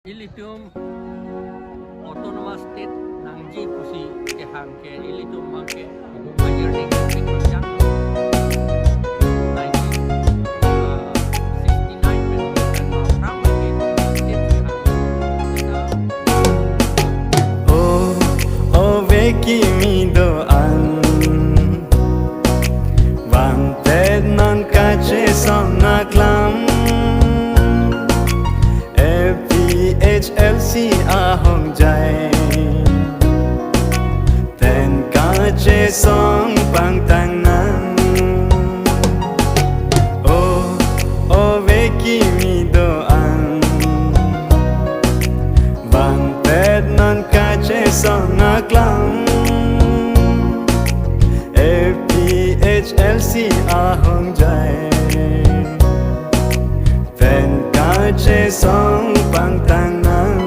Ilitum autonomous state ng GPC ke hangke ilitum mangke ibu majorning ng Picrosyang โอเวกิมีโดอันวางแต่นอนกาเจสองนักลำ FPHLC อาห้องใจแต่นกาเจสองปังตังนั้นโอเวกิมีโดอันวางแต่นอนกาเจสองนักลำ FPHLC อาห้องใจแต่นกาเจสองปังตังนั้น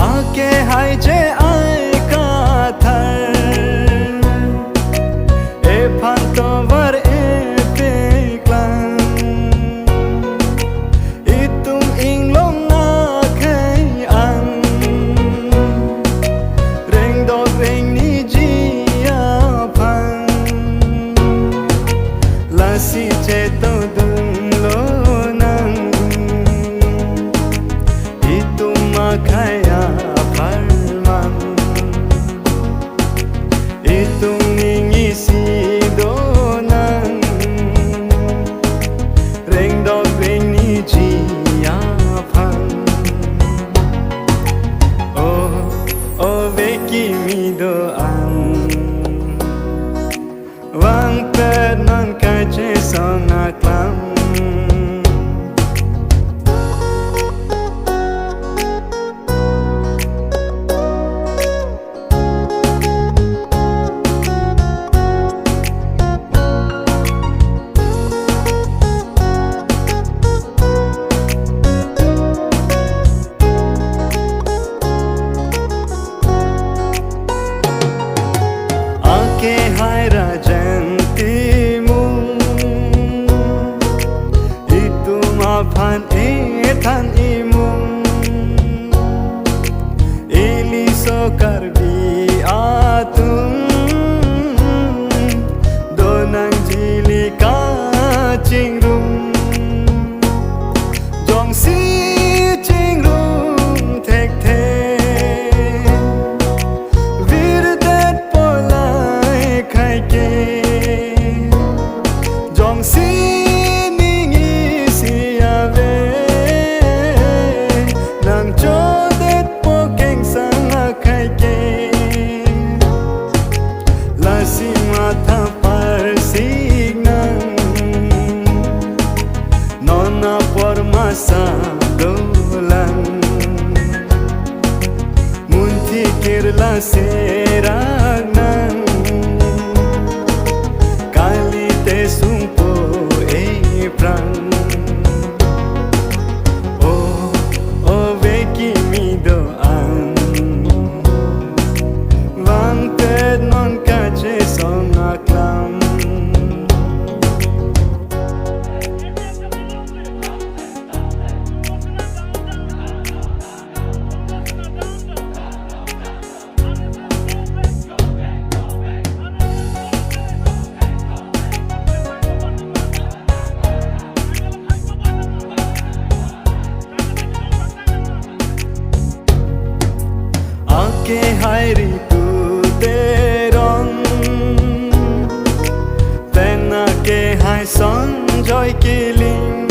อาเกให้เจไอกาทารพันตัววัดเปกลังตุงอิงลงอาเคยอันเร่งดอกเร่งนี้จีอาพันลาสิเจโตดุงโลนังตุงมาขายาพันมันตุงนิงอิสิโดนังเร่งดอกเร่งนี้จีอาพันโอเวกิมีโดอันวางเปิดนอนกาเจสองนักลำhai rajantimu itu mapan etan imum ili sokar bi atum donang jilika cingrum jong si cingrum tek tek virdet polai khai ke jong si ningi si ave nang chodet po keng sang khai ke la si mata par signang nona por masa dolan munti kirla seragnan kali te sumpo prang o veki mi do an vang te non kache song aklam ke hairi tu teron tena ke hai son joy killing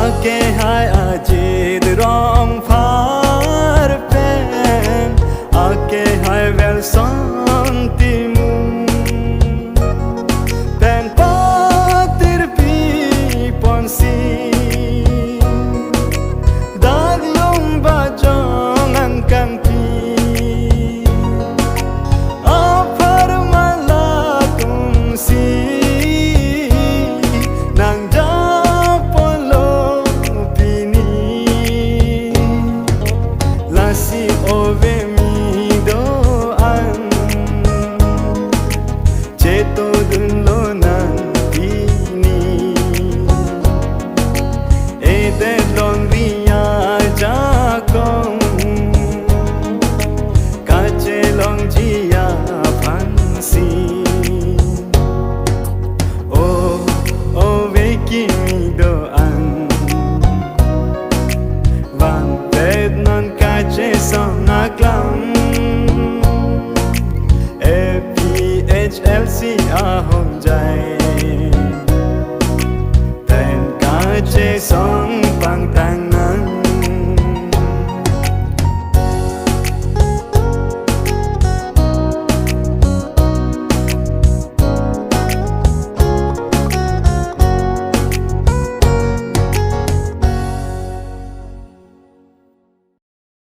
ake hai ajid rong far pen ake hai vel son timum pen patir pi ponsi dag lum bajo kang pi apar malatung si nang japolo pini de long ria ja kong ka che long jia phan si o ve ki mi do an van ped non ka che son na klam APHLC ahon